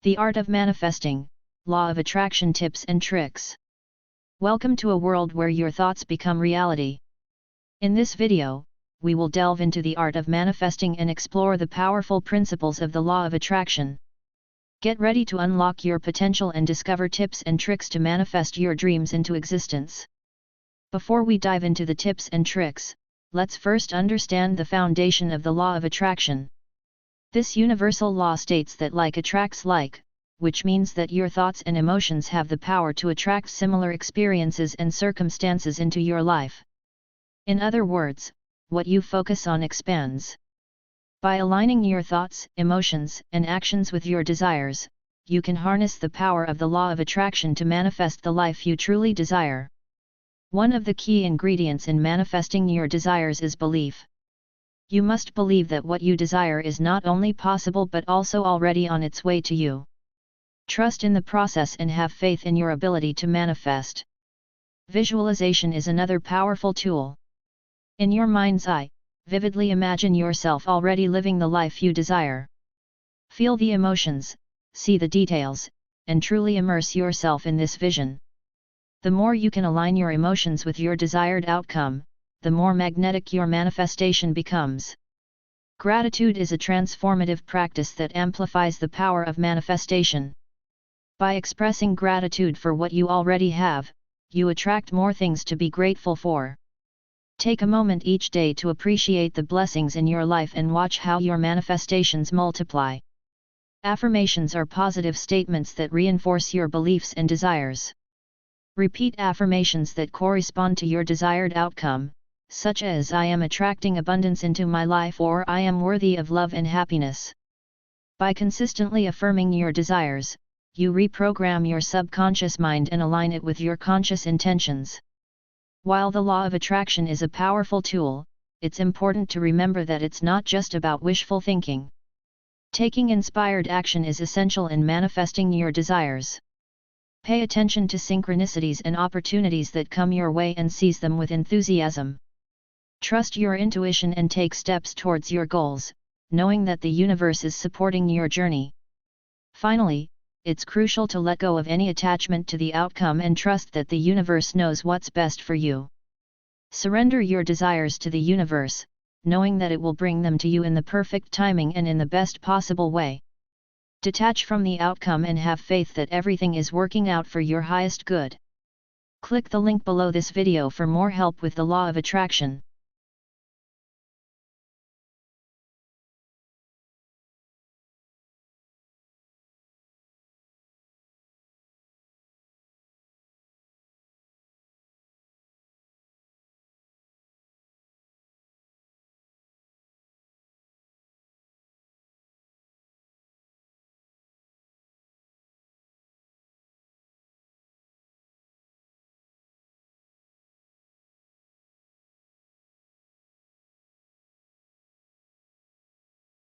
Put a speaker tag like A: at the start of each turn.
A: The Art of Manifesting, Law of Attraction Tips and Tricks. Welcome to a world where your thoughts become reality. In this video, we will delve into the art of manifesting and explore the powerful principles of the law of attraction. Get ready to unlock your potential and discover tips and tricks to manifest your dreams into existence. Before we dive into the tips and tricks, let's first understand the foundation of the law of attraction. This universal law states that like attracts like, which means that your thoughts and emotions have the power to attract similar experiences and circumstances into your life. In other words, what you focus on expands. By aligning your thoughts, emotions, and actions with your desires, you can harness the power of the law of attraction to manifest the life you truly desire. One of the key ingredients in manifesting your desires is belief. You must believe that what you desire is not only possible but also already on its way to you. Trust in the process and have faith in your ability to manifest. Visualization is another powerful tool. In your mind's eye, vividly imagine yourself already living the life you desire. Feel the emotions, see the details, and truly immerse yourself in this vision. The more you can align your emotions with your desired outcome, the more magnetic your manifestation becomes. Gratitude is a transformative practice that amplifies the power of manifestation. By expressing gratitude for what you already have, you attract more things to be grateful for. Take a moment each day to appreciate the blessings in your life and watch how your manifestations multiply. Affirmations are positive statements that reinforce your beliefs and desires. Repeat affirmations that correspond to your desired outcome, such as I am attracting abundance into my life or I am worthy of love and happiness. By consistently affirming your desires, you reprogram your subconscious mind and align it with your conscious intentions. While the law of attraction is a powerful tool, it's important to remember that it's not just about wishful thinking. Taking inspired action is essential in manifesting your desires. Pay attention to synchronicities and opportunities that come your way and seize them with enthusiasm. Trust your intuition and take steps towards your goals, knowing that the universe is supporting your journey. Finally, it's crucial to let go of any attachment to the outcome and trust that the universe knows what's best for you. Surrender your desires to the universe, knowing that it will bring them to you in the perfect timing and in the best possible way. Detach from the outcome and have faith that everything is working out for your highest good. Click the link below this video for more help with the law of attraction.